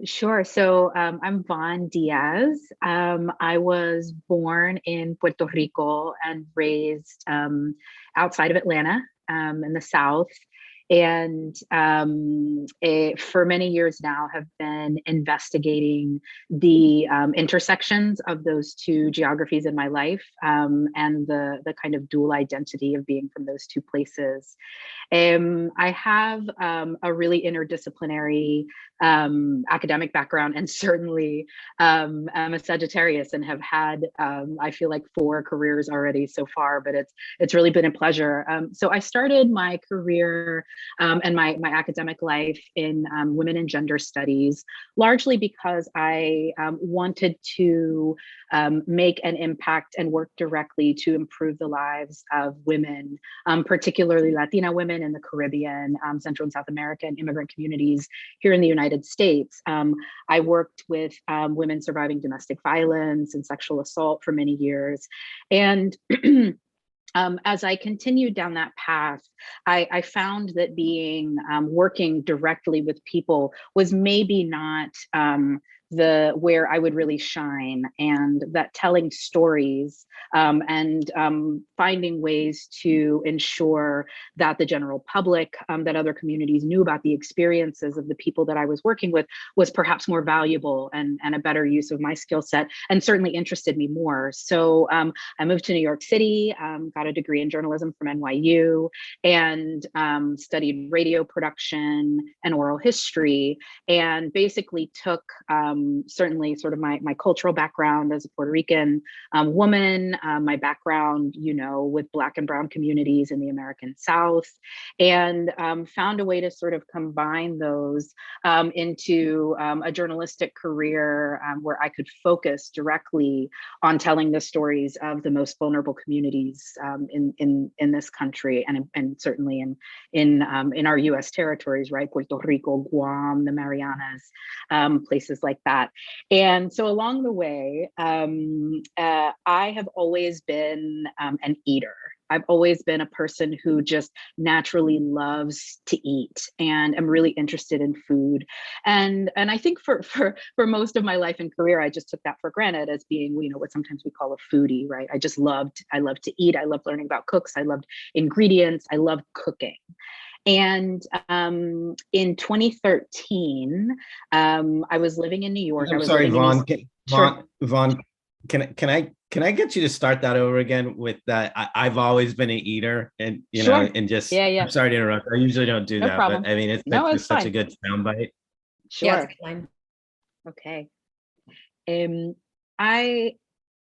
Sure. I'm Von Diaz. I was born in Puerto Rico and raised outside of Atlanta in the South. For many years now have been investigating the intersections of those two geographies in my life, and the kind of dual identity of being from those two places. I have a really interdisciplinary academic background, and certainly I'm a Sagittarius and have had, I feel like, four careers already so far, but it's really been a pleasure. So I started my career and my academic life in women and gender studies, largely because I wanted to make an impact and work directly to improve the lives of women, particularly Latina women in the Caribbean, Central and South America, and immigrant communities here in the United States. I worked with women surviving domestic violence and sexual assault for many years. And as I continued down that path, I found that being working directly with people was maybe not the where I would really shine, and that telling stories and finding ways to ensure that the general public, that other communities knew about the experiences of the people that I was working with was perhaps more valuable and a better use of my skill set, and certainly interested me more. So I moved to New York City, got a degree in journalism from NYU, and studied radio production and oral history, and basically took certainly sort of my cultural background as a Puerto Rican woman, my background, with Black and Brown communities in the American South, and found a way to sort of combine those into a journalistic career where I could focus directly on telling the stories of the most vulnerable communities in this country, and certainly in our U.S. territories, right? Puerto Rico, Guam, the Marianas, places like that. And so along the way, I have always been an eater. I've always been a person who just naturally loves to eat, and I'm really interested in food. And I think for most of my life and career, I just took that for granted as being, what sometimes we call a foodie, right? I loved to eat. I loved learning about cooks. I loved ingredients. I loved cooking. And in 2013, I was living in New York. I I'm was sorry, living in Vaughn. East. Sure. Vaughn, can I get you to start that over again with that? I've always been an eater, and Sure. and just Yeah, yeah. I'm sorry to interrupt. I usually don't do No that, but problem. I mean No, it's it's such a fine. good soundbite. Yeah, it's a Sure. good line. Okay. Um, I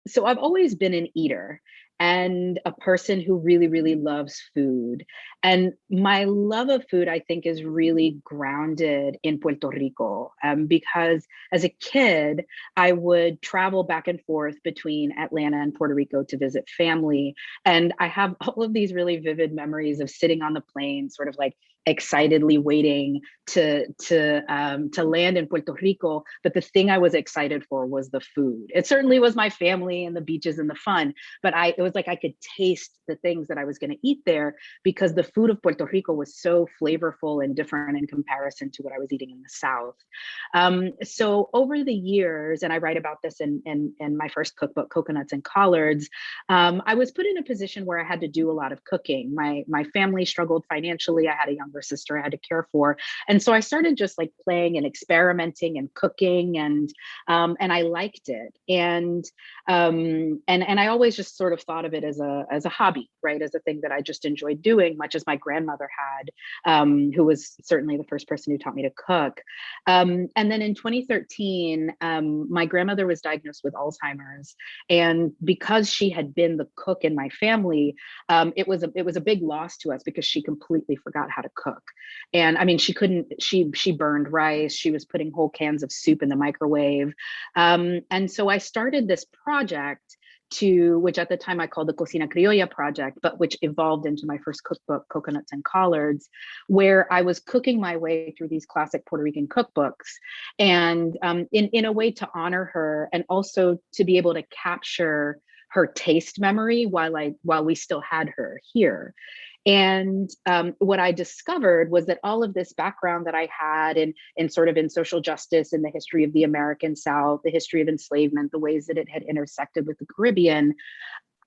so I've always been an eater and a person who really, really loves food. And my love of food, I think, is really grounded in Puerto Rico, because as a kid, I would travel back and forth between Atlanta and Puerto Rico to visit family. And I have all of these really vivid memories of sitting on the plane, sort of like excitedly waiting to land in Puerto Rico. But the thing I was excited for was the food. It certainly was my family and the beaches and the fun, but it was like I could taste the things that I was going to eat there, because the food of Puerto Rico was so flavorful and different in comparison to what I was eating in the South. So over the years, and I write about this in my first cookbook, Coconuts and Collards, I was put in a position where I had to do a lot of cooking. My family struggled financially. I had a younger sister I had to care for, and so I started just like playing and experimenting and cooking, and I liked it. And I always just sort of thought of it as a hobby, right? As a thing that I just enjoyed doing, much as my grandmother had, who was certainly the first person who taught me to cook. And then in 2013, my grandmother was diagnosed with Alzheimer's, and because she had been the cook in my family, it was a big loss to us because she completely forgot how to cook. And I mean, she burned rice. She was putting whole cans of soup in the microwave. And so I started this project which at the time I called the Cocina Criolla Project, but which evolved into my first cookbook, Coconuts and Collards, where I was cooking my way through these classic Puerto Rican cookbooks, and in a way to honor her, and also to be able to capture her taste memory while we still had her here. And what I discovered was that all of this background that I had in sort of in social justice, in the history of the American South, the history of enslavement, the ways that it had intersected with the Caribbean,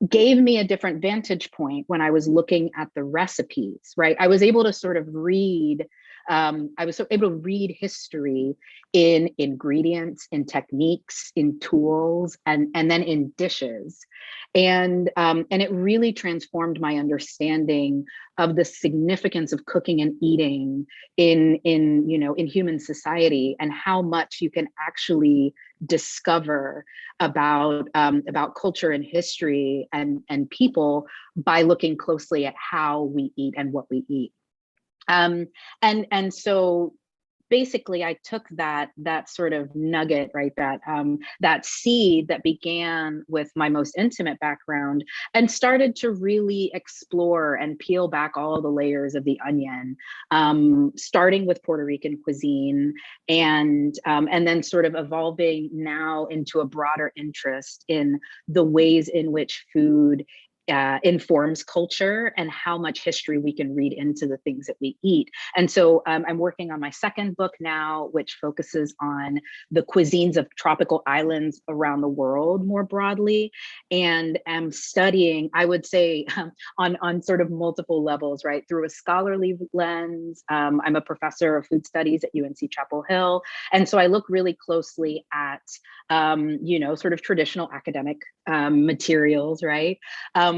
gave me a different vantage point when I was looking at the recipes, right? I was able to sort of read, I was able to read history in ingredients, in techniques, in tools, and then in dishes. And it really transformed my understanding of the significance of cooking and eating in human society, and how much you can actually discover about culture and history and people by looking closely at how we eat and what we eat. And so basically I took that sort of nugget, right, that seed that began with my most intimate background, and started to really explore and peel back all the layers of the onion, starting with Puerto Rican cuisine, and then sort of evolving now into a broader interest in the ways in which food informs culture, and how much history we can read into the things that we eat. And so I'm working on my second book now, which focuses on the cuisines of tropical islands around the world more broadly, and am studying, I would say, on sort of multiple levels, right? Through a scholarly lens. I'm a professor of food studies at UNC Chapel Hill. And so I look really closely at, sort of traditional academic materials, right?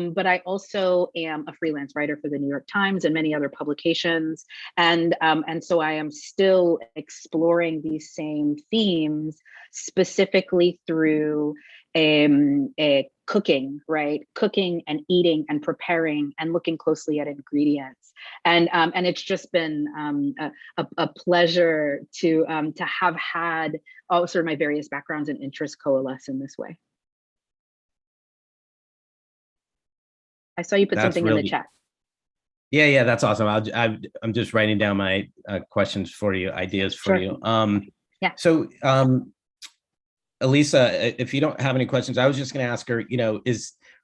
But I also am a freelance writer for the New York Times and many other publications. And so I am still exploring these same themes, specifically through a cooking, right? Cooking and eating and preparing and looking closely at ingredients. And it's just been a pleasure to have had all sort of my various backgrounds and interests coalesce in this way. I saw you put That's something in the chat. Yeah, that's awesome. I'm just writing down my questions for you, ideas for you. Yeah. So, Elisa, if you don't have any questions, I was just going to ask her,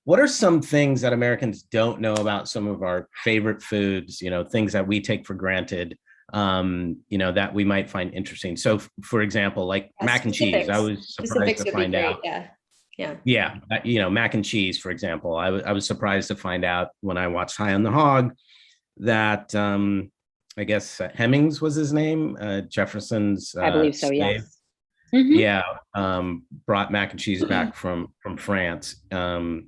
what are some things that Americans don't know about some of our favorite foods, things that we take for granted, that we might find interesting. So, for example, like mac and cheese, I was surprised to find out. Yeah, mac and cheese, for example. I was surprised to find out when I watched High on the Hog that I guess Hemmings was his name, Jefferson's I believe so, slave. yes. Mm-hmm. Yeah, brought mac and cheese back from France. In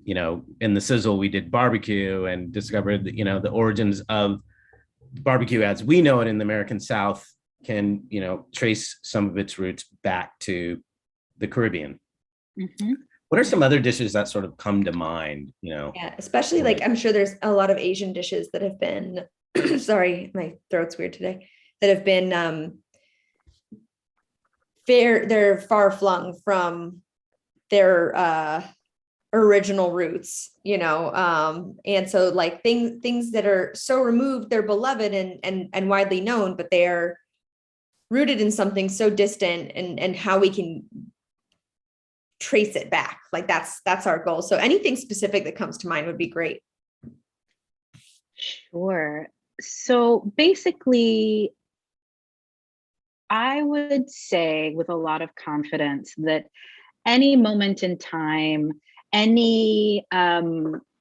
the sizzle, we did barbecue and discovered the origins of barbecue as we know it in the American South can trace some of its roots back to the Caribbean. Mm-hmm. What are some other dishes that sort of come to mind? Yeah, especially like I'm sure there's a lot of Asian dishes that have been sorry, my throat's weird today, that have been they're far flung from their original roots, and so like things that are so removed, they're beloved and widely known, but they are rooted in something so distant, and how we can trace it back. Like that's our goal. So anything specific that comes to mind would be great. Sure. So basically, I would say with a lot of confidence that any moment in time, any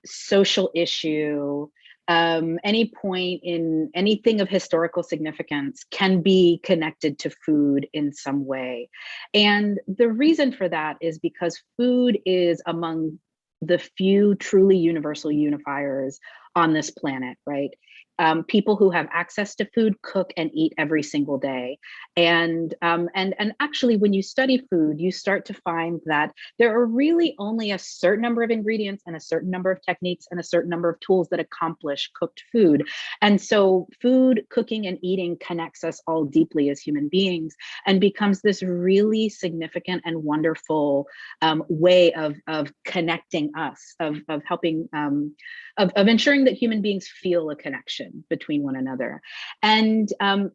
social issue, any point in anything of historical significance can be connected to food in some way. And the reason for that is because food is among the few truly universal unifiers on this planet, right? People who have access to food cook and eat every single day. And actually, when you study food, you start to find that there are really only a certain number of ingredients and a certain number of techniques and a certain number of tools that accomplish cooked food. And so food, cooking, and eating connects us all deeply as human beings, and becomes this really significant and wonderful way of connecting us, of helping, of ensuring that human beings feel a connection between one another. And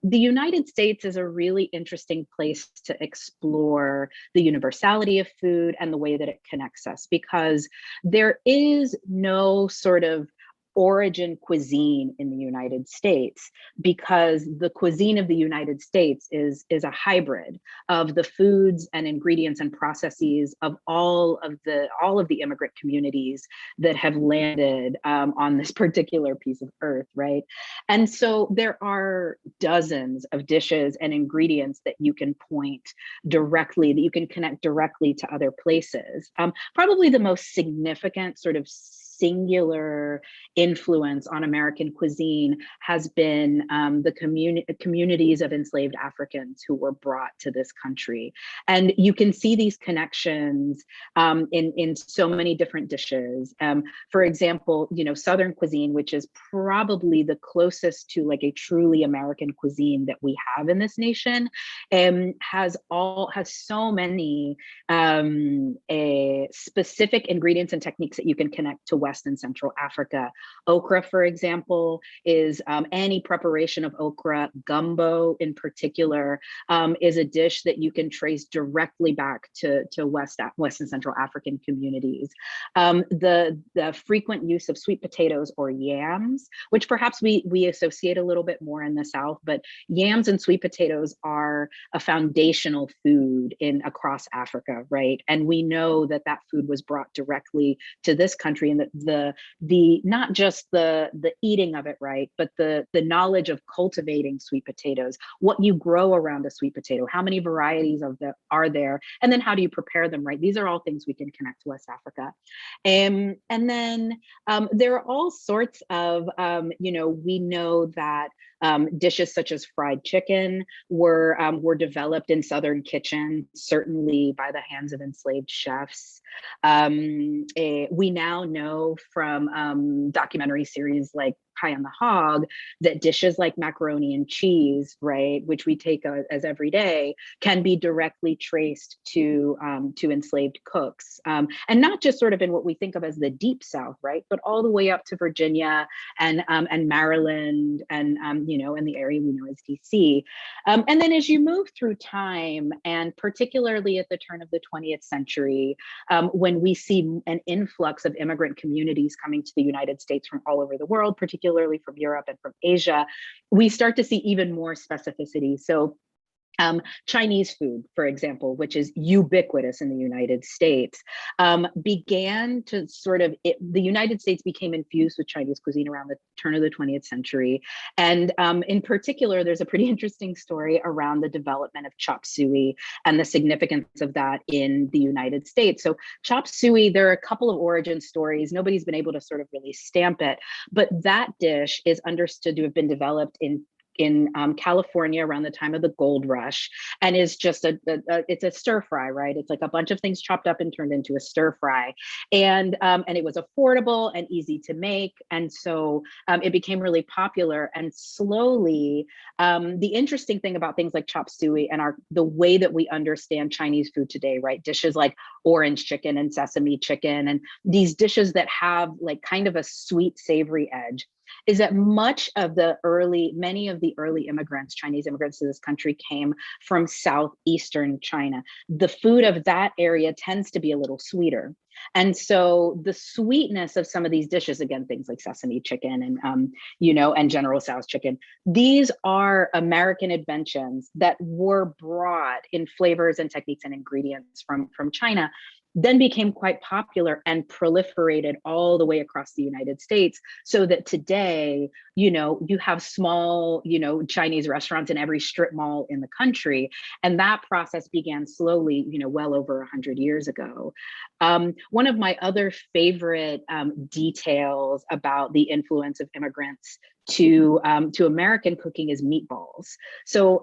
the United States is a really interesting place to explore the universality of food and the way that it connects us, because there is no sort of origin cuisine in the United States, because the cuisine of the United States is a hybrid of the foods and ingredients and processes of all of the immigrant communities that have landed on this particular piece of earth, right? And so there are dozens of dishes and ingredients that you can point directly, that you can connect directly to other places. Probably the most significant sort of singular influence on American cuisine has been the communities of enslaved Africans who were brought to this country. And you can see these connections in so many different dishes. For example, Southern cuisine, which is probably the closest to like a truly American cuisine that we have in this nation, has so many specific ingredients and techniques that you can connect to West and Central Africa. Okra, for example, is any preparation of okra. Gumbo, in particular, is a dish that you can trace directly back to West and Central African communities. The frequent use of sweet potatoes or yams, which perhaps we associate a little bit more in the South, but yams and sweet potatoes are a foundational food across Africa, right? And we know that food was brought directly to this country, and that the not just the eating of it, right, but the knowledge of cultivating sweet potatoes, what you grow around a sweet potato, how many varieties of them are there, and then how do you prepare them, right? These are all things we can connect to West Africa. And then there are all sorts of, we know that dishes such as fried chicken were developed in Southern kitchens, certainly by the hands of enslaved chefs. We now know from documentary series like High on the Hog that dishes like macaroni and cheese, right, which we take as every day, can be directly traced to enslaved cooks, and not just sort of in what we think of as the Deep South, right, but all the way up to Virginia and Maryland and in the area we know as DC. And then as you move through time, and particularly at the turn of the 20th century, when we see an influx of immigrant communities coming to the United States from all over the world, particularly from Europe and from Asia, we start to see even more specificity. So Chinese food, for example, which is ubiquitous in the United States, began to the United States became infused with Chinese cuisine around the turn of the 20th century. And in particular, there's a pretty interesting story around the development of chop suey and the significance of that in the United States. So chop suey, there are a couple of origin stories. Nobody's been able to sort of really stamp it, but that dish is understood to have been developed in California around the time of the gold rush, and is just it's a stir fry, right? It's like a bunch of things chopped up and turned into a stir fry, and it was affordable and easy to make, and so it became really popular. And slowly, the interesting thing about things like chop suey and the way that we understand Chinese food today, right? Dishes like orange chicken and sesame chicken, and these dishes that have like kind of a sweet, savory edge, is that many of the early immigrants, Chinese immigrants to this country, came from southeastern China. The food of that area tends to be a little sweeter. And so the sweetness of some of these dishes, again, things like sesame chicken and, and General Tso's chicken, these are American inventions that were brought in flavors and techniques and ingredients from China, then became quite popular and proliferated all the way across the United States, so that today, you have small, Chinese restaurants in every strip mall in the country. And that process began slowly, well over 100 years ago. One of my other favorite details about the influence of immigrants to American cooking is meatballs. So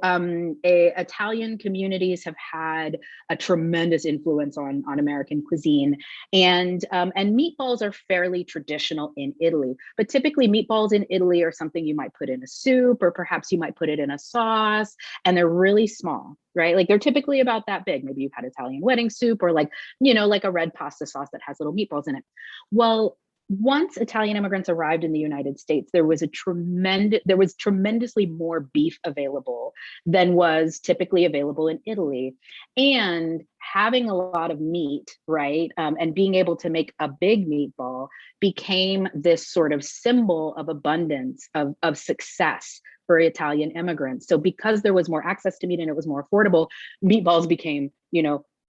Italian communities have had a tremendous influence on American cuisine, and meatballs are fairly traditional in Italy. But typically, meatballs in Italy are something you might put in a soup, or perhaps you might put it in a sauce, and they're really small, right? Like they're typically about that big. Maybe you've had Italian wedding soup, or like a red pasta sauce that has little meatballs in it. Well, once Italian immigrants arrived in the United States, there was tremendously more beef available than was typically available in Italy. And having a lot of meat, right, and being able to make a big meatball became this sort of symbol of abundance, of success for Italian immigrants. So because there was more access to meat and it was more affordable, meatballs became,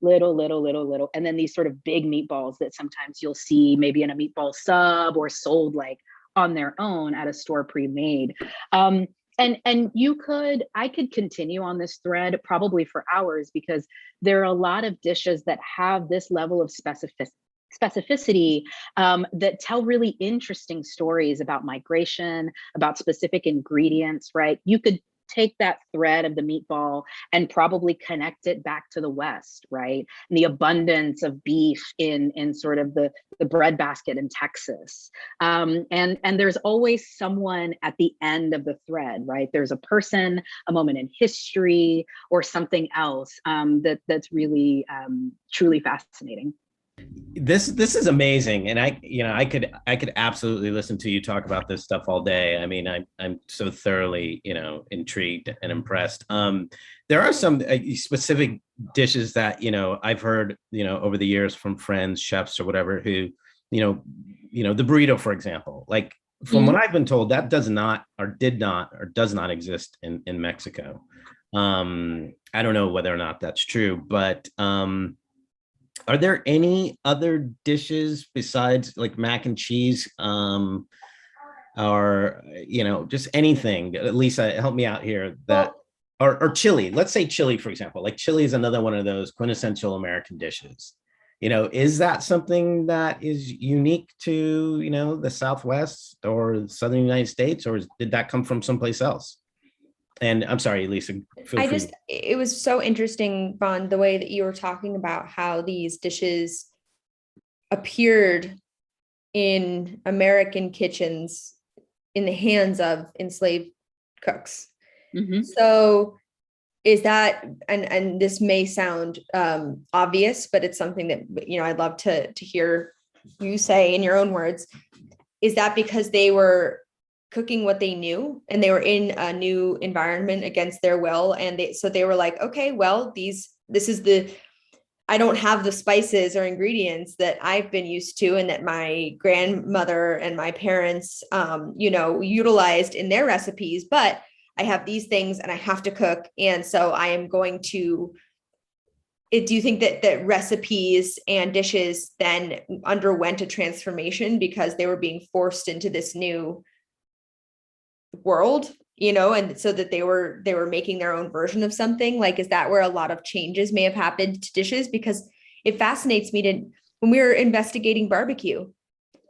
little, and then these sort of big meatballs that sometimes you'll see maybe in a meatball sub or sold like on their own at a store pre-made. And I could continue on this thread probably for hours, because there are a lot of dishes that have this level of specificity that tell really interesting stories about migration, about specific ingredients, right? You could take that thread of the meatball and probably connect it back to the West, right? And the abundance of beef in sort of the breadbasket in Texas. And there's always someone at the end of the thread, right? There's a person, a moment in history, or something else that's really truly fascinating. This is amazing, and I could absolutely listen to you talk about this stuff all day. I mean, I'm so thoroughly intrigued and impressed. There are some specific dishes that I've heard over the years from friends, chefs or whatever, who the burrito, for example, like from what I've been told, that does not or does not exist in Mexico. I don't know whether or not that's true, but are there any other dishes besides like mac and cheese, or just anything? Lisa, help me out here. Or chili. Let's say chili, for example. Like chili is another one of those quintessential American dishes. Is that something that is unique to the Southwest or Southern United States, or did that come from someplace else? And I'm sorry, Lisa. It was so interesting, Vaughn, the way that you were talking about how these dishes appeared in American kitchens in the hands of enslaved cooks. Mm-hmm. So is that, and this may sound obvious, but it's something that, I'd love to hear you say in your own words. Is that because they were cooking what they knew and they were in a new environment against their will, and they were like, okay, well, I don't have the spices or ingredients that I've been used to and that my grandmother and my parents utilized in their recipes, but I have these things and I have to cook, and so I am going to. Do you think that recipes and dishes then underwent a transformation because they were being forced into this new world, and so that they were making their own version of something? Like, is that where a lot of changes may have happened to dishes? Because it fascinates me when we were investigating barbecue,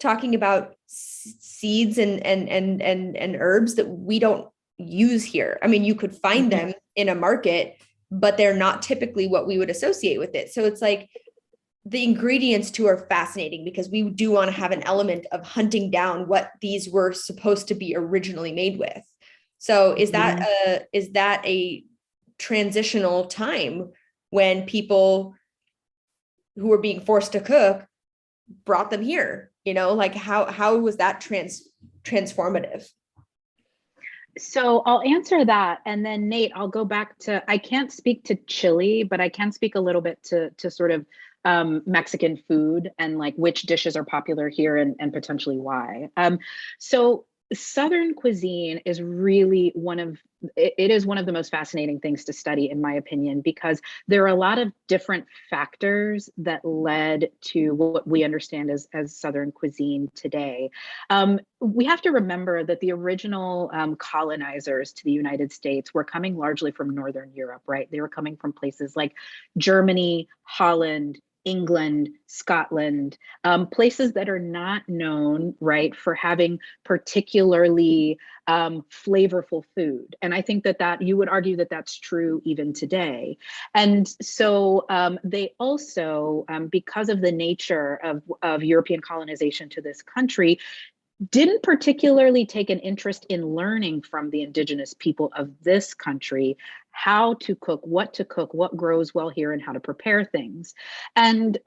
talking about seeds and herbs that we don't use here. I mean, you could find them in a market, but they're not typically what we would associate with it. So it's like the ingredients too are fascinating, because we do want to have an element of hunting down what these were supposed to be originally made with. So is that a transitional time when people who were being forced to cook brought them here? Like how was that transformative? So I'll answer that. And then Nate, I'll go back to, I can't speak to chili, but I can speak a little bit to sort of Mexican food and like which dishes are popular here and potentially why. So Southern cuisine is really one of the most fascinating things to study, in my opinion, because there are a lot of different factors that led to what we understand as Southern cuisine today. We have to remember that the original colonizers to the United States were coming largely from Northern Europe, right? They were coming from places like Germany, Holland, England, Scotland, places that are not known, right, for having particularly flavorful food. And I think that you would argue that that's true even today. And so they also, because of the nature of European colonization to this country, didn't particularly take an interest in learning from the indigenous people of this country how to cook, what grows well here, and how to prepare things. And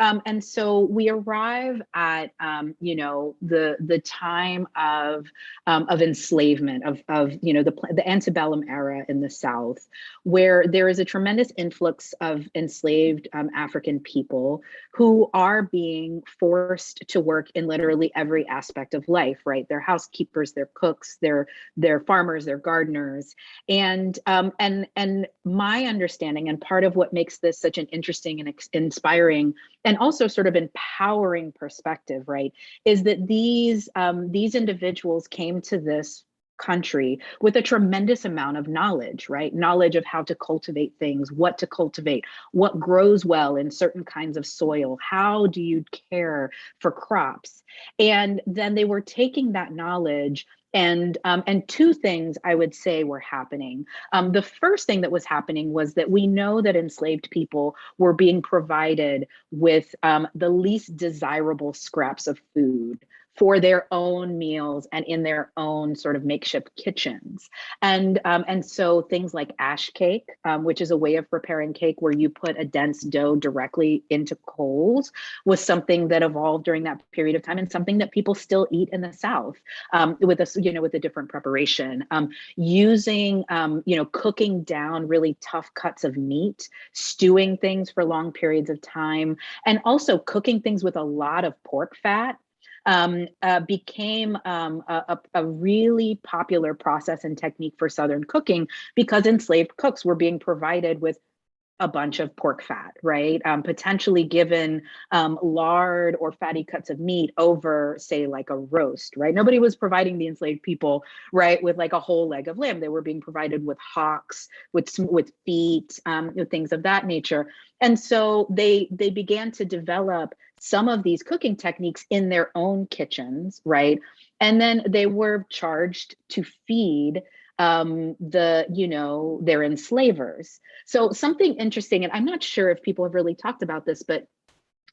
so we arrive at the time of enslavement, of the antebellum era in the South, where there is a tremendous influx of enslaved African people who are being forced to work in literally every aspect of life, right? They're housekeepers, they're cooks, they're farmers, they're gardeners. And my understanding, and part of what makes this such an interesting and inspiring and also sort of empowering perspective, right, is that these individuals came to this country with a tremendous amount of knowledge, right? Knowledge of how to cultivate things, what to cultivate, what grows well in certain kinds of soil, how do you care for crops? And then they were taking that knowledge, and two things I would say were happening. The first thing that was happening was that we know that enslaved people were being provided with the least desirable scraps of food for their own meals and in their own sort of makeshift kitchens. And so things like ash cake, which is a way of preparing cake where you put a dense dough directly into coals, was something that evolved during that period of time, and something that people still eat in the South with a different preparation. Using, cooking down really tough cuts of meat, stewing things for long periods of time, and also cooking things with a lot of pork fat became a really popular process and technique for Southern cooking, because enslaved cooks were being provided with a bunch of pork fat, right? Potentially given lard or fatty cuts of meat over, say, like a roast, right? Nobody was providing the enslaved people, right, with like a whole leg of lamb. They were being provided with hocks, with feet, things of that nature. And so they began to develop some of these cooking techniques in their own kitchens, right? And then they were charged to feed their enslavers. So something interesting, and I'm not sure if people have really talked about this, but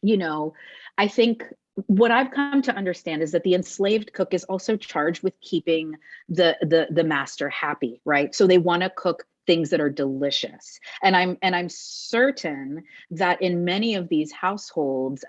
I think what I've come to understand is that the enslaved cook is also charged with keeping the master happy, right? So they want to cook things that are delicious. And I'm certain that in many of these households,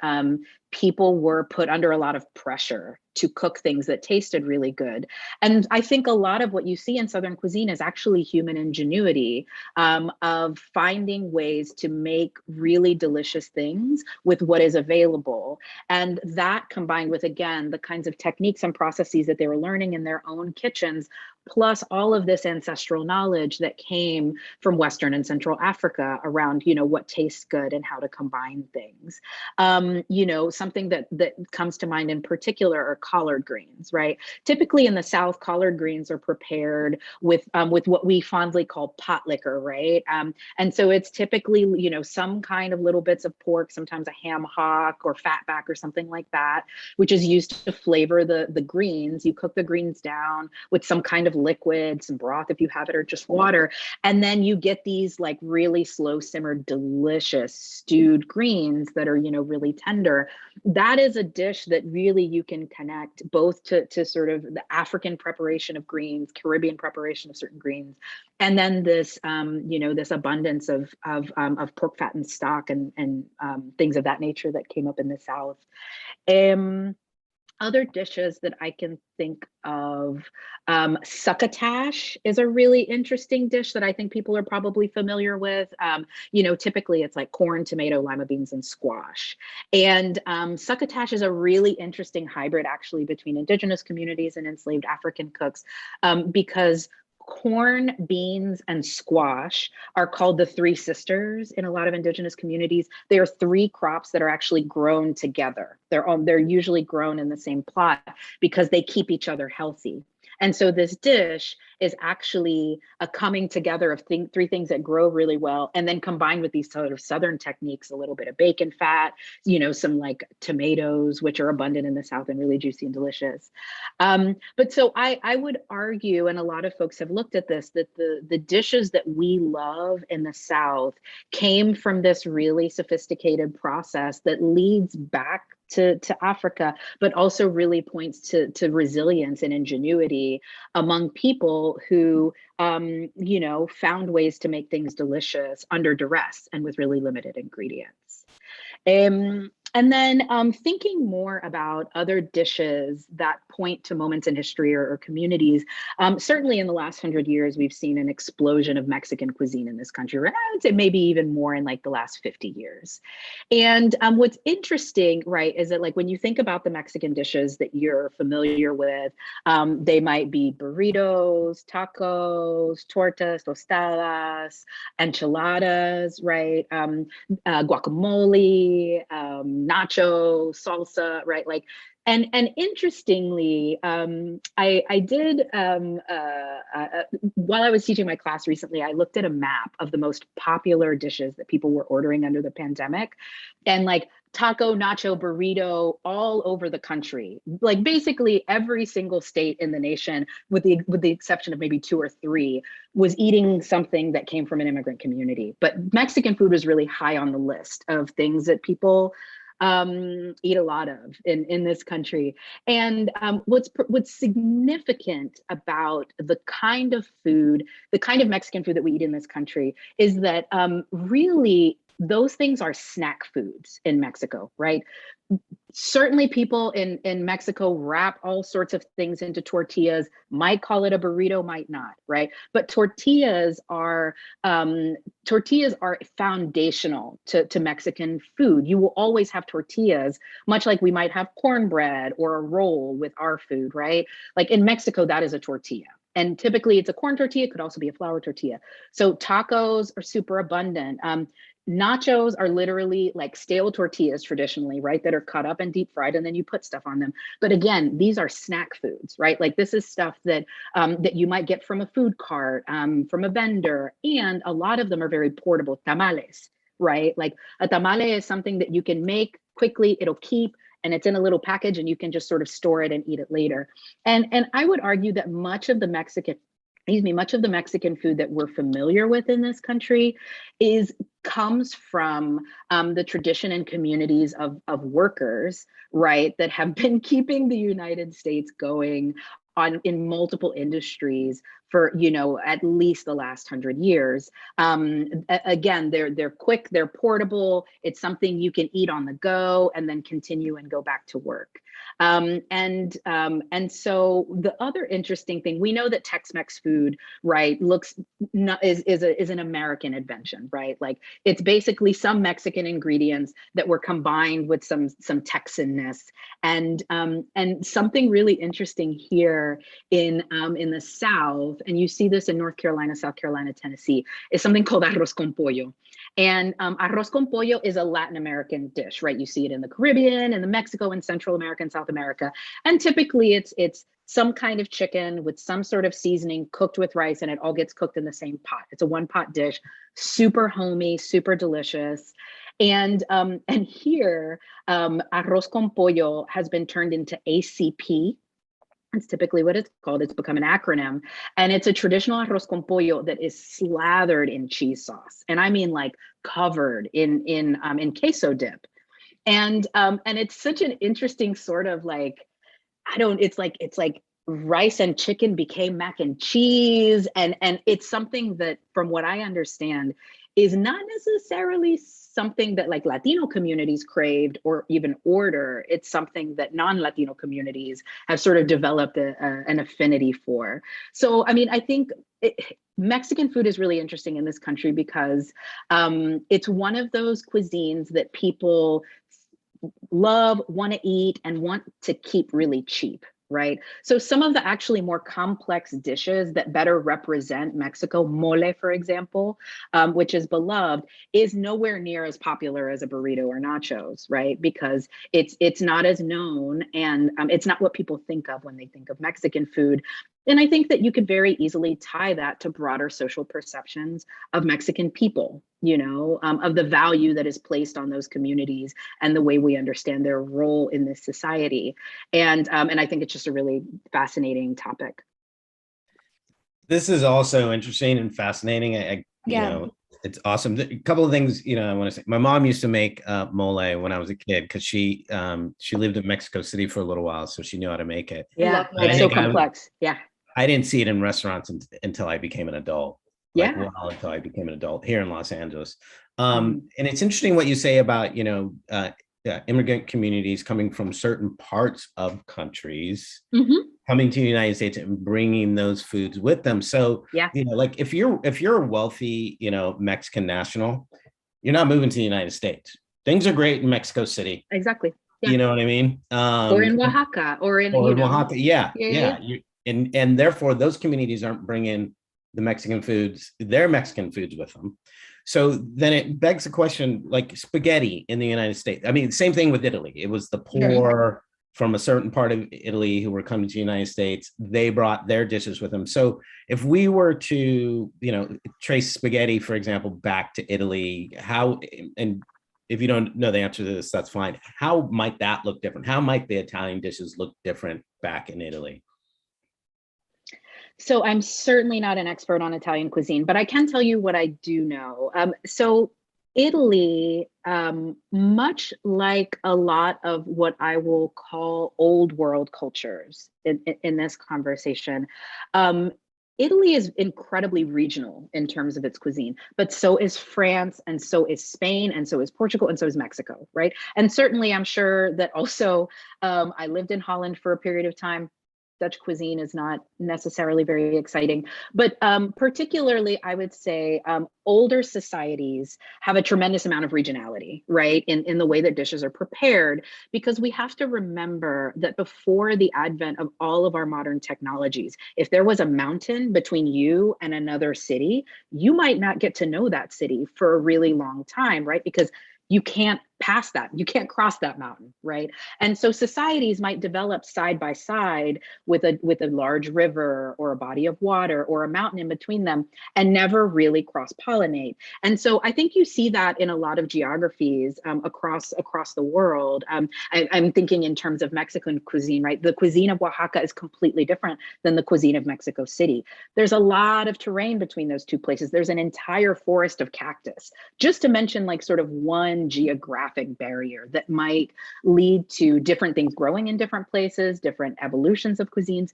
people were put under a lot of pressure to cook things that tasted really good. And I think a lot of what you see in Southern cuisine is actually human ingenuity, of finding ways to make really delicious things with what is available. And that, combined with, again, the kinds of techniques and processes that they were learning in their own kitchens, plus all of this ancestral knowledge that came from Western and Central Africa around, what tastes good and how to combine things. Something that comes to mind in particular are collard greens, right? Typically in the South, collard greens are prepared with what we fondly call pot liquor, right? And so it's typically, some kind of little bits of pork, sometimes a ham hock or fat back or something like that, which is used to flavor the greens. You cook the greens down with some kind of liquid, some broth if you have it, or just water. And then you get these like really slow simmered, delicious stewed greens that are, really tender. That is a dish that really you can connect both to sort of the African preparation of greens, Caribbean preparation of certain greens, and then this, this abundance of pork fat and stock and things of that nature that came up in the South. Other dishes that I can think of, succotash is a really interesting dish that I think people are probably familiar with. Typically it's like corn, tomato, lima beans, and squash. And succotash is a really interesting hybrid, actually, between indigenous communities and enslaved African cooks, because corn, beans, and squash are called the three sisters in a lot of indigenous communities. They are three crops that are actually grown together. They're usually grown in the same plot because they keep each other healthy. And so this dish is actually a coming together of three things that grow really well, and then combined with these sort of Southern techniques, a little bit of bacon fat, some like tomatoes, which are abundant in the South and really juicy and delicious. But so I would argue, and a lot of folks have looked at this, that the dishes that we love in the South came from this really sophisticated process that leads back to Africa, but also really points to resilience and ingenuity among people who, you know, found ways to make things delicious under duress and with really limited ingredients. And then thinking more about other dishes that point to moments in history or communities, certainly in the last 100 years, we've seen an explosion of Mexican cuisine in this country. Right? I would say maybe even more in like the last 50 years. And what's interesting, right, is that like when you think about the Mexican dishes that you're familiar with, they might be burritos, tacos, tortas, tostadas, enchiladas, right, guacamole, nacho, salsa, right? Like, and interestingly, I did while I was teaching my class recently, I looked at a map of the most popular dishes that people were ordering under the pandemic, and like taco, nacho, burrito, all over the country. Like basically every single state in the nation, with the exception of maybe 2 or 3, was eating something that came from an immigrant community. But Mexican food was really high on the list of things that people eat a lot of in this country. And what's significant about the kind of food, the kind of Mexican food that we eat in this country, is that really those things are snack foods in Mexico, right? Certainly people in Mexico wrap all sorts of things into tortillas, might call it a burrito, might not, right? But tortillas are foundational to Mexican food. You will always have tortillas, much like we might have cornbread or a roll with our food, right? Like in Mexico, that is a tortilla. And typically it's a corn tortilla, it could also be a flour tortilla. So tacos are super abundant. Nachos are literally like stale tortillas traditionally, right? That are cut up and deep fried, and then you put stuff on them. But again, these are snack foods, right? Like this is stuff that that you might get from a food cart, from a vendor, and a lot of them are very portable. Tamales, right? Like a tamale is something that you can make quickly, it'll keep, and it's in a little package, and you can just sort of store it and eat it later. And I would argue that much of the Mexican food that we're familiar with in this country comes from the tradition and communities of workers, right, that have been keeping the United States going in multiple industries for, you know, at least the last 100 years. Again, they're quick, they're portable. It's something you can eat on the go and then continue and go back to work. And so the other interesting thing, we know that Tex-Mex food, right, is an American invention, right? Like it's basically some Mexican ingredients that were combined with some Texanness, and something really interesting here in the South, and you see this in North Carolina, South Carolina, Tennessee, is something called arroz con pollo. And arroz con pollo is a Latin American dish, right? You see it in the Caribbean and the Mexico and Central America and South America. And typically it's some kind of chicken with some sort of seasoning cooked with rice, and it all gets cooked in the same pot. It's a one-pot dish, super homey, super delicious. And here, arroz con pollo has been turned into ACP. It's typically what it's called. It's become an acronym, and it's a traditional arroz con pollo that is slathered in cheese sauce, and I mean like covered in queso dip, and it's such an interesting sort of like, it's like rice and chicken became mac and cheese, and it's something that, from what I understand, is not necessarily something that like Latino communities craved or even order. It's something that non-Latino communities have sort of developed an affinity for. So, I mean, I think Mexican food is really interesting in this country because it's one of those cuisines that people love, want to eat, and want to keep really cheap. Right. So some of the actually more complex dishes that better represent Mexico, mole, for example, which is beloved, is nowhere near as popular as a burrito or nachos, right? Because it's not as known, and it's not what people think of when they think of Mexican food. And I think that you could very easily tie that to broader social perceptions of Mexican people, you know, of the value that is placed on those communities and the way we understand their role in this society. And I think it's just a really fascinating topic. This is also interesting and fascinating. You know, It's awesome. A couple of things, I want to say. My mom used to make mole when I was a kid because she lived in Mexico City for a little while, so she knew how to make it. I Yeah, love it's mole. so complex. Yeah. I didn't see it in restaurants until I became an adult. Like, Yeah. well, until I became an adult here in Los Angeles. Mhm. And it's interesting what you say about, immigrant communities coming from certain parts of countries, Mhm. coming to the United States and bringing those foods with them. So, Yeah, like if you're a wealthy, Mexican national, you're not moving to the United States. Things are great in Mexico City. exactly. Yeah. You know what I mean? Or in Oaxaca, or in, Or in Oaxaca. Yeah, Yeah, yeah, yeah. And therefore those communities aren't bringing their Mexican foods with them. So then it begs the question, like spaghetti in the United States. I mean, same thing with Italy. It was the poor from a certain part of Italy who were coming to the United States. They brought their dishes with them. So if we were to, trace spaghetti, for example, back to Italy, and if you don't know the answer to this, that's fine. How might that look different? How might the Italian dishes look different back in Italy? So I'm certainly not an expert on Italian cuisine, but I can tell you what I do know. So Italy, much like a lot of what I will call old world cultures in this conversation, um, Italy is incredibly regional in terms of its cuisine, but so is France, and so is Spain, and so is Portugal, and so is Mexico, right? And certainly, I'm sure that also I lived in Holland for a period of time. Dutch cuisine is not necessarily very exciting, but particularly, I would say older societies have a tremendous amount of regionality, right, in the way that dishes are prepared, because we have to remember that before the advent of all of our modern technologies, if there was a mountain between you and another city, you might not get to know that city for a really long time, right? Because you can't pass that, you can't cross that mountain, right? And so societies might develop side by side with a large river or a body of water or a mountain in between them, and never really cross pollinate. And so I think you see that in a lot of geographies across the world. I'm thinking in terms of Mexican cuisine, right? The cuisine of Oaxaca is completely different than the cuisine of Mexico City. There's a lot of terrain between those two places. There's an entire forest of cactus, just to mention like sort of one geographic barrier that might lead to different things growing in different places, different evolutions of cuisines.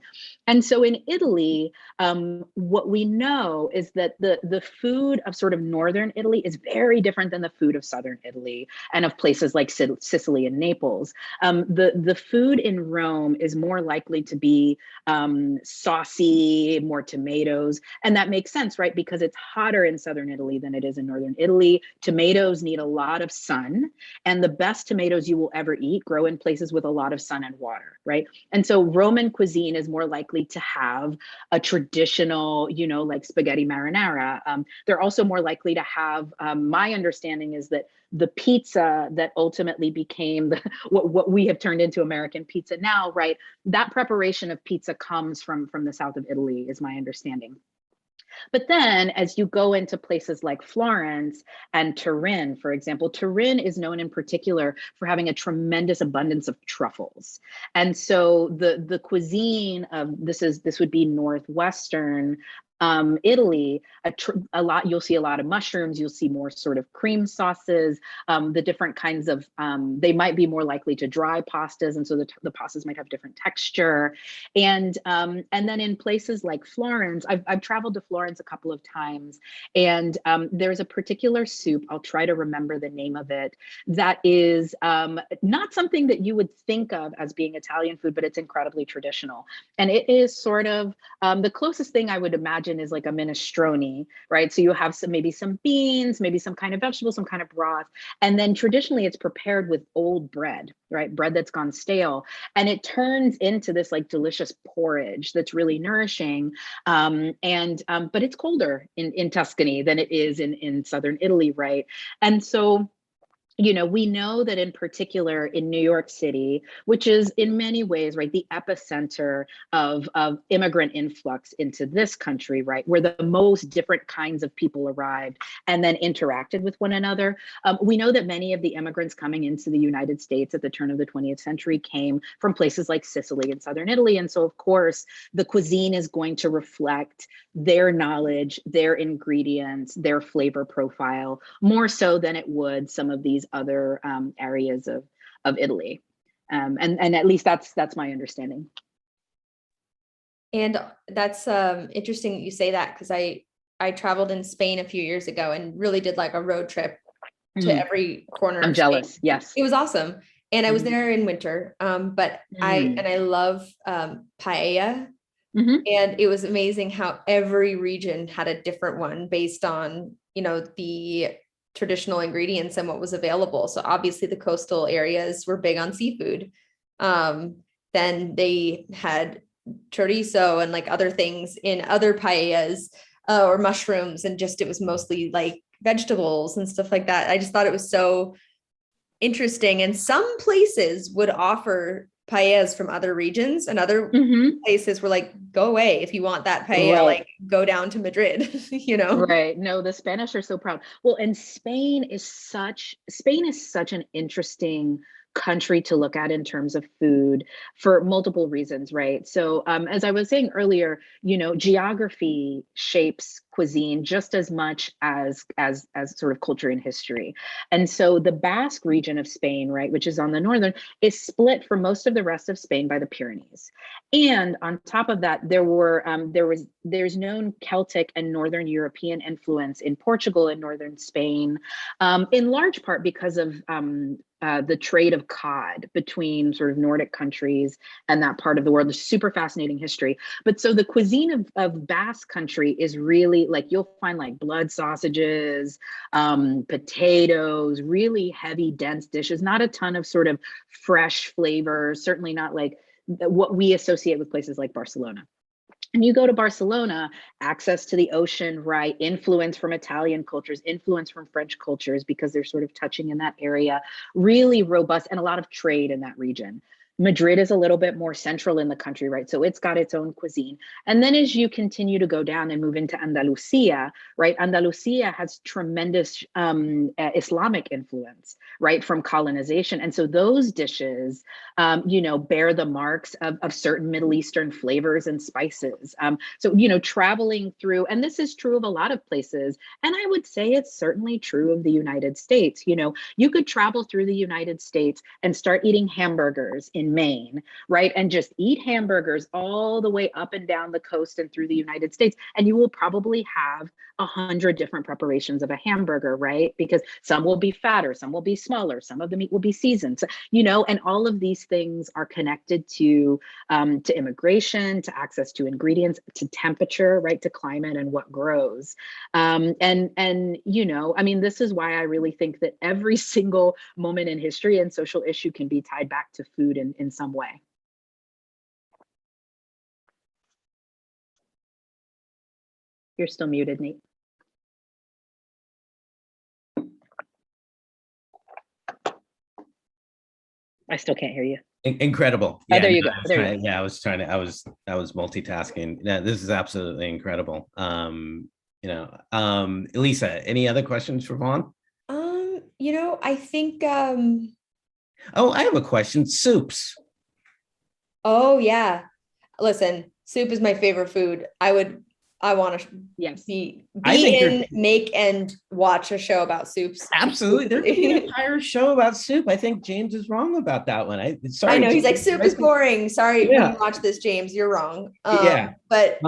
And so in Italy, what we know is that the food of sort of northern Italy is very different than the food of southern Italy and of places like Sicily and Naples. The food in Rome is more likely to be saucy, more tomatoes, and that makes sense, right? Because it's hotter in southern Italy than it is in northern Italy. Tomatoes need a lot of sun, and the best tomatoes you will ever eat grow in places with a lot of sun and water, right? And so Roman cuisine is more likely to have a traditional, like spaghetti marinara. They're also more likely to have, my understanding is that the pizza that ultimately became what we have turned into American pizza now, right? That preparation of pizza comes from the south of Italy, is my understanding. But then as you go into places like Florence and Turin, for example, Turin is known in particular for having a tremendous abundance of truffles. And so the cuisine of this would be Northwestern Italy, a lot, you'll see a lot of mushrooms, you'll see more sort of cream sauces, the different kinds of, they might be more likely to dry pastas. And so the pastas might have different texture. And then in places like Florence, I've traveled to Florence a couple of times, and there's a particular soup, I'll try to remember the name of it, that is not something that you would think of as being Italian food, but it's incredibly traditional. And it is sort of the closest thing I would imagine is like a minestrone, right? So you have maybe some beans, maybe some kind of vegetable, some kind of broth. And then traditionally it's prepared with old bread, right? Bread that's gone stale. And it turns into this like delicious porridge that's really nourishing. But it's colder in Tuscany than it is in southern Italy, right? And so we know that in particular in New York City, which is in many ways, right, the epicenter of immigrant influx into this country, right, where the most different kinds of people arrived and then interacted with one another. We know that many of the immigrants coming into the United States at the turn of the 20th century came from places like Sicily and southern Italy. And so, of course, the cuisine is going to reflect their knowledge, their ingredients, their flavor profile, more so than it would some of these other areas of Italy. And at least that's my understanding. And that's interesting that you say that, because I traveled in Spain a few years ago and really did like a road trip to every corner. I'm jealous. Spain. Yes. It was awesome. And I was there in winter. But I love paella. And it was amazing how every region had a different one based on, the traditional ingredients and what was available. So obviously the coastal areas were big on seafood. Then they had chorizo and like other things in other paellas, or mushrooms, and just it was mostly like vegetables and stuff like that. I just thought it was so interesting. And some places would offer paellas from other regions, and other places were like, go away if you want that paella, right. like go down to Madrid. Right. No, the Spanish are so proud. Well, and Spain is such an interesting country to look at in terms of food for multiple reasons, right? So as I was saying earlier, geography shapes cuisine just as much as sort of culture and history. And so the Basque region of Spain, right, which is on the northern, is split from most of the rest of Spain by the Pyrenees. And on top of that, there's known Celtic and Northern European influence in Portugal and northern Spain, in large part because of the trade of cod between sort of Nordic countries and that part of the world. There's super fascinating history. But so the cuisine of Basque country is really like, you'll find like blood sausages, potatoes, really heavy, dense dishes, not a ton of sort of fresh flavors, certainly not like what we associate with places like Barcelona. And you go to Barcelona, access to the ocean, right? Influence from Italian cultures, influence from French cultures, because they're sort of touching in that area, really robust, and a lot of trade in that region. Madrid is a little bit more central in the country, right? So it's got its own cuisine. And then as you continue to go down and move into Andalusia, right? Andalusia has tremendous Islamic influence, right? From colonization. And so those dishes, bear the marks of certain Middle Eastern flavors and spices. So, traveling through, and this is true of a lot of places, and I would say it's certainly true of the United States. You could travel through the United States and start eating hamburgers in Maine, right? And just eat hamburgers all the way up and down the coast and through the United States. And you will probably have 100 different preparations of a hamburger, right? Because some will be fatter, some will be smaller, some of the meat will be seasoned, and all of these things are connected to immigration, to access to ingredients, to temperature, right? To climate and what grows. This is why I really think that every single moment in history and social issue can be tied back to food in some way. You're still muted, Nate. I still can't hear you. Incredible. Yeah, there you go. I was multitasking. Yeah, this is absolutely incredible. Elisa, any other questions for Vaughn? I think Oh, I have a question. Soups. Oh yeah. Listen, soup is my favorite food. I want to make and watch a show about soups. Absolutely. There'd be an entire show about soup. I think James is wrong about that one. I know he's like, soup is boring. Sorry, when you watch this, James, you're wrong. But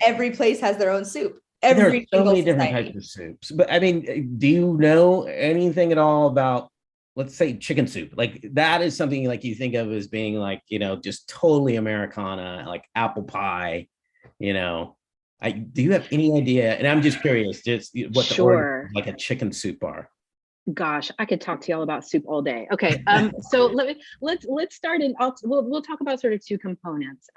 every place has their own soup. There are so many different types of soups. But I mean, do you know anything at all about, let's say, chicken soup? Like that is something like you think of as being like, just totally Americana, like apple pie, do you have any idea? And I'm just curious, just what the origin, like a chicken soup are. Gosh, I could talk to y'all about soup all day. Okay, so let's start in. We'll talk about sort of two components.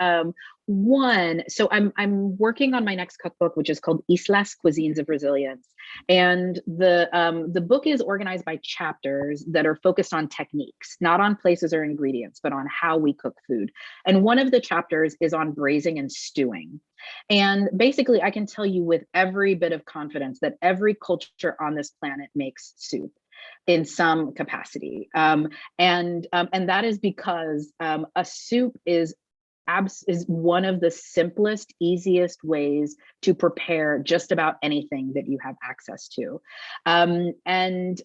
One, so I'm working on my next cookbook, which is called Islas Cuisines of Resilience, and the book is organized by chapters that are focused on techniques, not on places or ingredients, but on how we cook food. And one of the chapters is on braising and stewing. And basically, I can tell you with every bit of confidence that every culture on this planet makes soup in some capacity. And that is because a soup is one of the simplest, easiest ways to prepare just about anything that you have access to. And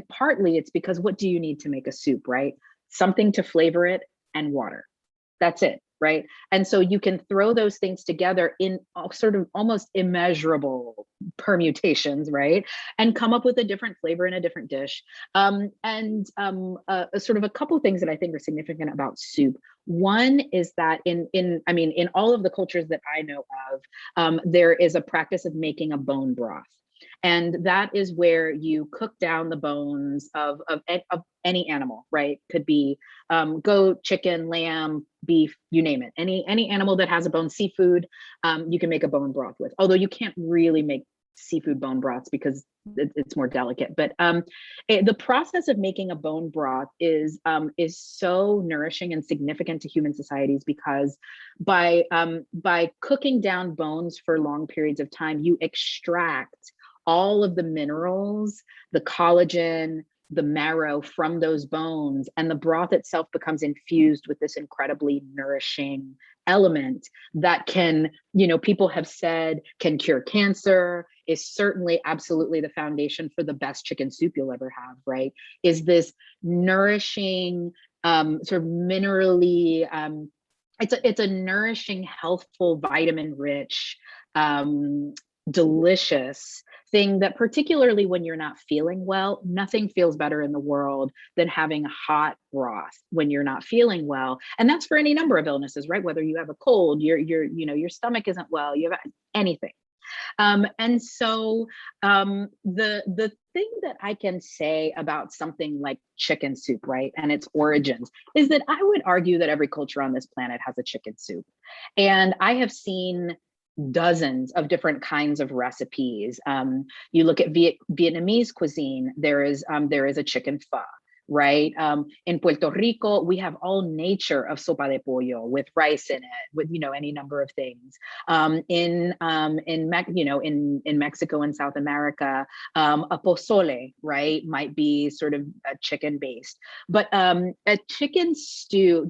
partly it's because what do you need to make a soup, right? Something to flavor it and water. That's it, right? And so you can throw those things together in sort of almost immeasurable permutations, right? And come up with a different flavor in a different dish. Sort of a couple of things that I think are significant about soup. One is that in all of the cultures that I know of, there is a practice of making a bone broth. And that is where you cook down the bones of any animal, right? Could be goat, chicken, lamb, beef, you name it. Any animal that has a bone, seafood, you can make a bone broth with. Although you can't really make seafood bone broths because it's more delicate. But the process of making a bone broth is so nourishing and significant to human societies because by cooking down bones for long periods of time, you extract all of the minerals, the collagen, the marrow from those bones, and the broth itself becomes infused with this incredibly nourishing element that can, people have said can cure cancer, is certainly absolutely the foundation for the best chicken soup you'll ever have, right? Is this nourishing, sort of minerally, it's a nourishing, healthful, vitamin rich, delicious thing that particularly when you're not feeling well, nothing feels better in the world than having hot broth when you're not feeling well. And that's for any number of illnesses, right? Whether you have a cold, your stomach isn't well, you have anything. And so the thing that I can say about something like chicken soup, right, and its origins, is that I would argue that every culture on this planet has a chicken soup. And I have seen dozens of different kinds of recipes. You look at Vietnamese cuisine, there is a chicken pho, right? In Puerto Rico, we have all nature of sopa de pollo with rice in it, with any number of things. In Mexico and South America, a pozole, right, might be sort of chicken based. But a chicken stew,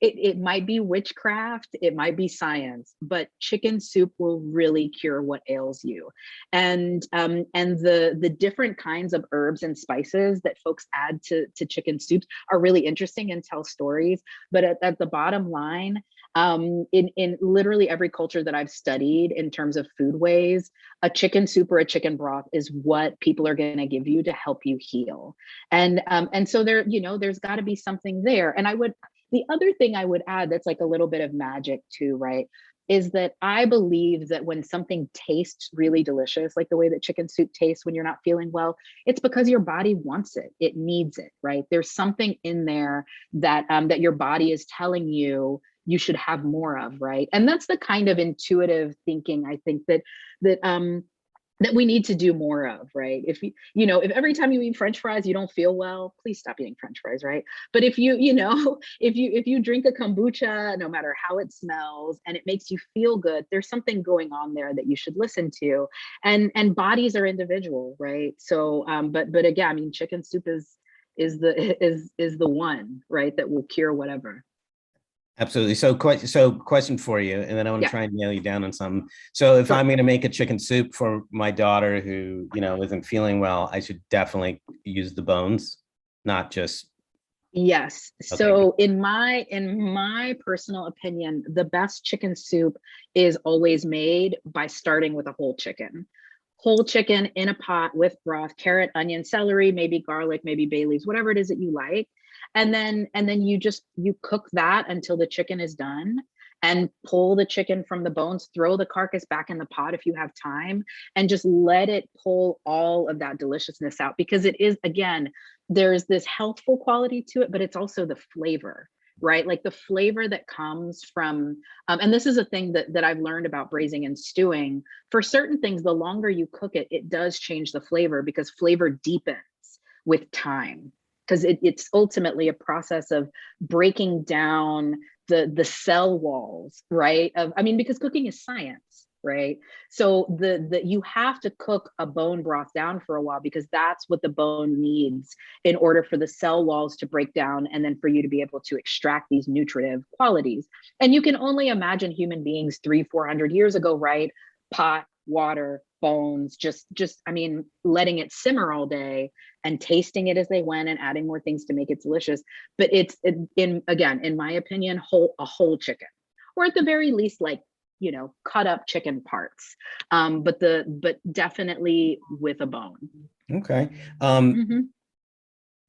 it might be witchcraft, it might be science, but chicken soup will really cure what ails you. And the different kinds of herbs and spices that folks add to chicken soups are really interesting and tell stories. But at the bottom line, in literally every culture that I've studied in terms of foodways, a chicken soup or a chicken broth is what people are going to give you to help you heal. And so there's got to be something there. And the other thing I would add that's like a little bit of magic too, right, is that I believe that when something tastes really delicious, like the way that chicken soup tastes when you're not feeling well, it's because your body wants it. It needs it, right? There's something in there that that your body is telling you should have more of, right? And that's the kind of intuitive thinking I think that we need to do more of, right? If if every time you eat French fries, you don't feel well, please stop eating French fries, right? But if if you drink a kombucha, no matter how it smells, and it makes you feel good, there's something going on there that you should listen to. And bodies are individual, right? So, but again, I mean, chicken soup is the one, right, that will cure whatever. Absolutely. So question for you, and then I want to try and nail you down on something. So if I'm going to make a chicken soup for my daughter who, isn't feeling well, I should definitely use the bones, not just. Yes. Okay. So in my personal opinion, the best chicken soup is always made by starting with a whole chicken. Whole chicken in a pot with broth, carrot, onion, celery, maybe garlic, maybe bay leaves, whatever it is that you like. And then you cook that until the chicken is done. and pull the chicken from the bones, throw the carcass back in the pot if you have time, and just let it pull all of that deliciousness out. Because it is, again, there's this healthful quality to it, but it's also the flavor, right? Like the flavor that comes from, and this is a thing that I've learned about braising and stewing. For certain things, the longer you cook it, it does change the flavor, because flavor deepens with time. Because it's ultimately a process of breaking down the cell walls, right? I mean, because cooking is science, right? So you have to cook a bone broth down for a while, because that's what the bone needs in order for the cell walls to break down, and then for you to be able to extract these nutritive qualities. And you can only imagine human beings 300-400 years ago, right? Pot, water, bones, just I mean, letting it simmer all day and tasting it as they went and adding more things to make it delicious. But it's in my opinion, a whole chicken, or at the very least, like, cut up chicken parts, but definitely with a bone. Okay. Mhm.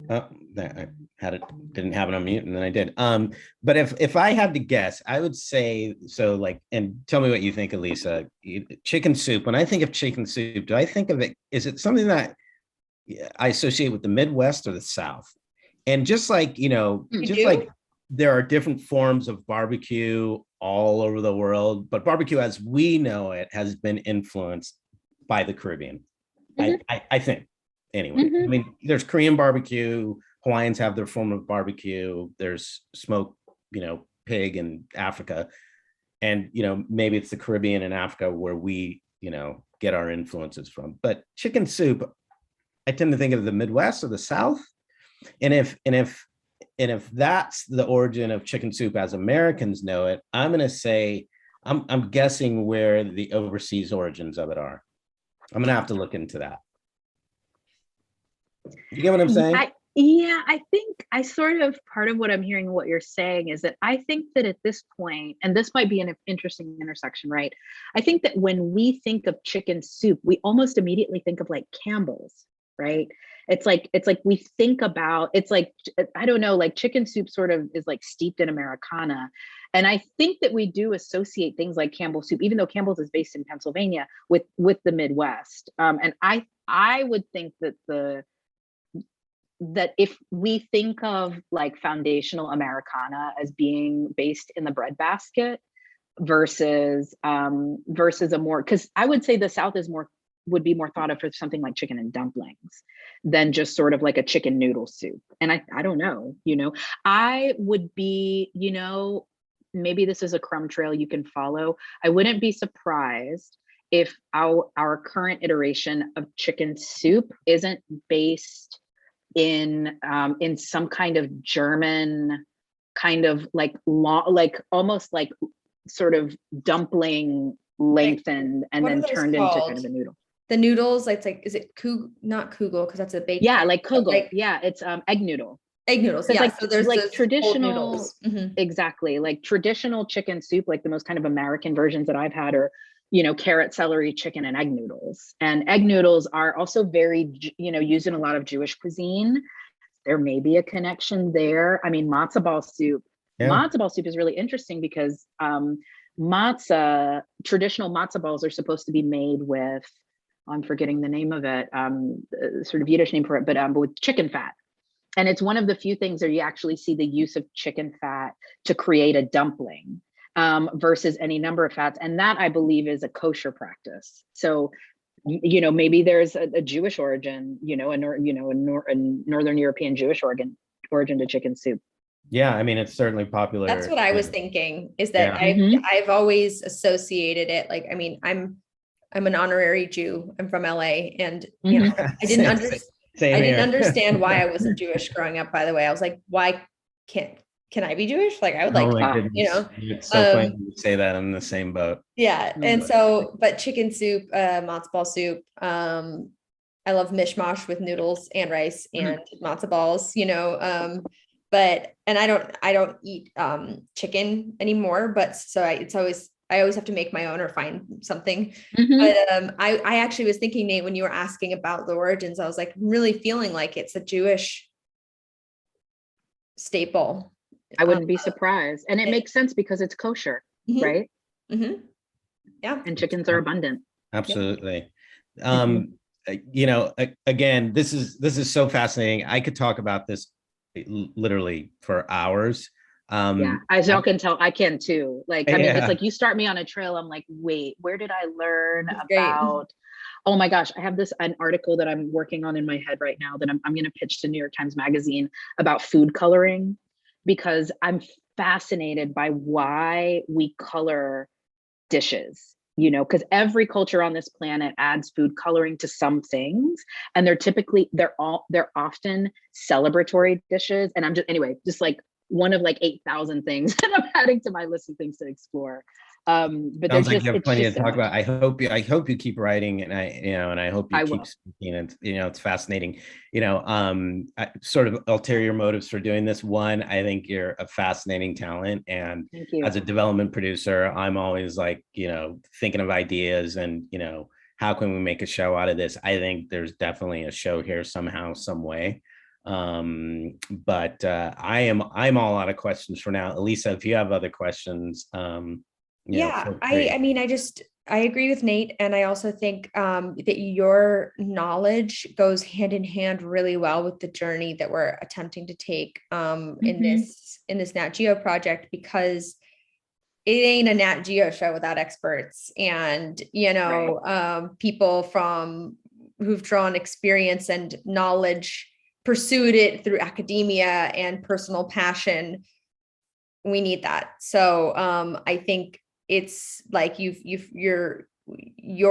I didn't have it on mute, and then I did. But if I had to guess, I would say, so like, and tell me what you think, Elisa. Chicken soup. When I think of chicken soup, do I think of it? Is it something that I associate with the Midwest or the South? And just like, like there are different forms of barbecue all over the world, but barbecue as we know it has been influenced by the Caribbean. Mm-hmm. I think. Anyway, mm-hmm. I mean, there's Korean barbecue, Hawaiians have their form of barbecue, there's smoked, pig in Africa. And, maybe it's the Caribbean and Africa where we, get our influences from. But chicken soup, I tend to think of the Midwest or the South. And if that's the origin of chicken soup as Americans know it, I'm going to say, I'm guessing where the overseas origins of it are. I'm going to have to look into that. You get what I'm saying? I think I sort of, part of what I'm hearing what you're saying is that I think that at this point, and this might be an interesting intersection, right? I think that when we think of chicken soup, we almost immediately think of like Campbell's, right? It's like we think about, it's like, I don't know, like chicken soup sort of is like steeped in Americana. And I think that we do associate things like Campbell's soup, even though Campbell's is based in Pennsylvania, with the Midwest. And I would think that if we think of like foundational Americana as being based in the breadbasket versus a more, because I would say the South would be more thought of for something like chicken and dumplings than just sort of like a chicken noodle soup. And I don't know, I would be, maybe this is a crumb trail you can follow. I wouldn't be surprised if our current iteration of chicken soup isn't based in some kind of German kind of like like almost like sort of dumpling lengthened and then turned into kind of a noodle. The noodles, like, is it not kugel, because that's a baked. Yeah, like kugel. Like, yeah, it's egg noodle. Egg noodles. Yeah, like, so there's like traditional noodles. Mm-hmm. Exactly, like traditional chicken soup, like the most kind of American versions that I've had are, carrot, celery, chicken, and egg noodles. And egg noodles are also very, used in a lot of Jewish cuisine. There may be a connection there. I mean, matzo ball soup. Yeah. Matzo ball soup is really interesting because traditional matzo balls are supposed to be made with, I'm forgetting the name of it, sort of Yiddish name for it, but with chicken fat. And it's one of the few things where you actually see the use of chicken fat to create a dumpling. Versus any number of fats. And that, I believe, is a kosher practice. So, maybe there's a Jewish origin, a Northern European Jewish origin to chicken soup. Yeah, I mean, it's certainly popular. That's what I was thinking, is that I've always associated it. Like, I mean, I'm an honorary Jew. I'm from LA, and I didn't understand why I wasn't Jewish growing up, by the way. I was like, why can I be Jewish? Like, I would like to, It's so funny you say that. I'm in the same boat. Yeah. And so, but chicken soup, matzo ball soup. I love mishmash with noodles and rice and matzo balls, but, and I don't eat chicken anymore, but so I always have to make my own or find something. But I actually was thinking, Nate, when you were asking about the origins, I was like really feeling like it's a Jewish staple. I wouldn't be surprised. And it makes sense because it's kosher. Mhm. right? Mhm. Yeah. And chickens are abundant. Absolutely. Again, this is so fascinating. I could talk about this literally for hours. Yeah, as y'all can tell, I can too. Like, I mean, it's Yeah. like you start me on a trail, I'm like, wait, where did I learn That's great. about? Oh my gosh, I have an article that I'm working on in my head right now that I'm going to pitch to New York Times Magazine about food coloring, because I'm fascinated by why we color dishes, because every culture on this planet adds food coloring to some things, and they're often celebratory dishes. And I'm just like one of like 8,000 things that I'm adding to my list of things to explore. But Sounds there's like just you have it's plenty to just so talk much. about. I hope you keep writing, and I hope you I keep will. speaking. And it's fascinating. Sort of ulterior motives for doing this. One, I think you're a fascinating talent, and Thank you. as a development producer, I'm always like, thinking of ideas, and how can we make a show out of this? I think there's definitely a show here somehow, some way. But I'm all out of questions for now. Elisa, if you have other questions, Yeah, feel I mean, I agree with Nate, and I also think that your knowledge goes hand in hand really well with the journey that we're attempting to take in this Nat Geo project, because it ain't a Nat Geo show without experts and people from who've drawn experience and knowledge, pursued it through academia and personal passion. We need that. So I think it's like your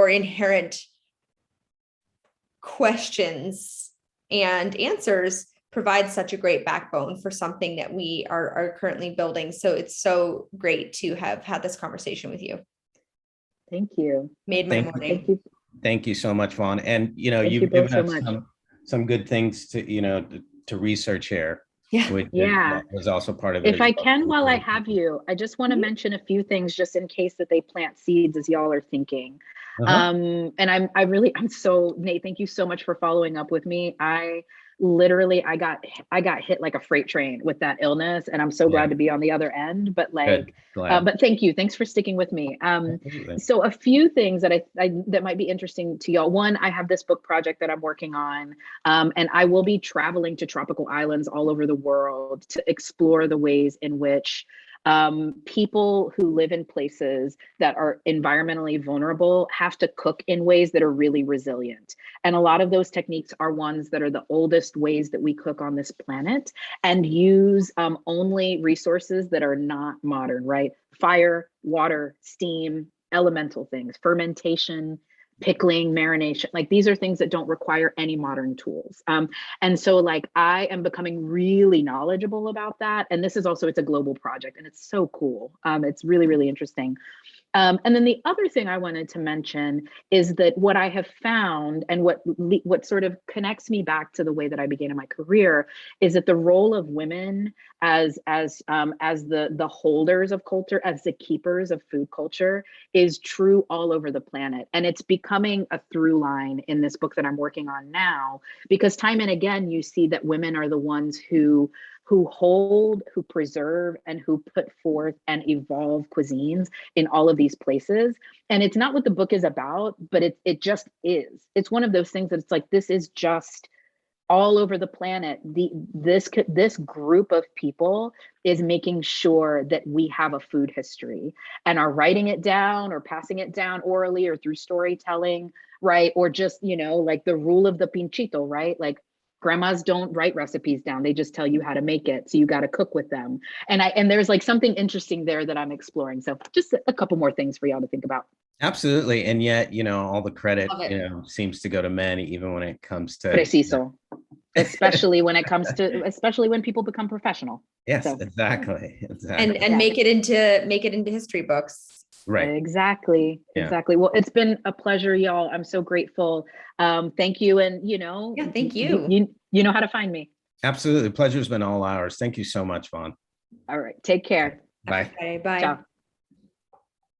inherent questions and answers provide such a great backbone for something that we are currently building. So it's so great to have had this conversation with you. Thank you. Made my morning. Thank you. Thank you so much, Vaughn. And Thank you you've both given so us much. some good things to research here. Yeah. Which Yeah. was also part of it. If I can, while I have you, I just want to mention a few things just in case that they plant seeds as y'all are thinking. And I'm so, Nate, thank you so much for following up with me. I got hit like a freight train with that illness, and I'm so glad to be on the other end. But but thank you. Thanks for sticking with me. So a few things that I that might be interesting to y'all. One, I have this book project that I'm working on, and I will be traveling to tropical islands all over the world to explore the ways in which people who live in places that are environmentally vulnerable have to cook in ways that are really resilient. And a lot of those techniques are ones that are the oldest ways that we cook on this planet, and use only resources that are not modern, right? Fire, water, steam, elemental things, fermentation, pickling, marination. Like, these are things that don't require any modern tools. And so like I am becoming really knowledgeable about that. And this is also, it's a global project, and it's so cool. It's really, really interesting. And then the other thing I wanted to mention is that what I have found, and what sort of connects me back to the way that I began in my career, is that the role of women as the holders of culture, as the keepers of food culture, is true all over the planet. And it's becoming a through line in this book that I'm working on now, because time and again, you see that women are the ones who hold, who preserve, and who put forth and evolve cuisines in all of these places. And it's not what the book is about, but it just is. It's one of those things that it's like, this is just all over the planet. This group of people is making sure that we have a food history, and are writing it down or passing it down orally or through storytelling, right? Or just, like the rule of the pinchito, right? Like, grandmas don't write recipes down. They just tell you how to make it. So you got to cook with them. And there's like something interesting there that I'm exploring. So just a couple more things for y'all to think about. Absolutely. And yet, all the credit, seems to go to men, even when it comes to Preciso. Especially when people become professional. Yes, so. exactly. And make it into history books. Right. Exactly. Well, it's been a pleasure, y'all. I'm so grateful. Thank you. And thank you. You know how to find me. Absolutely. Pleasure's been all ours. Thank you so much, Vaughn. All right. Take care. Bye. Bye. Ciao.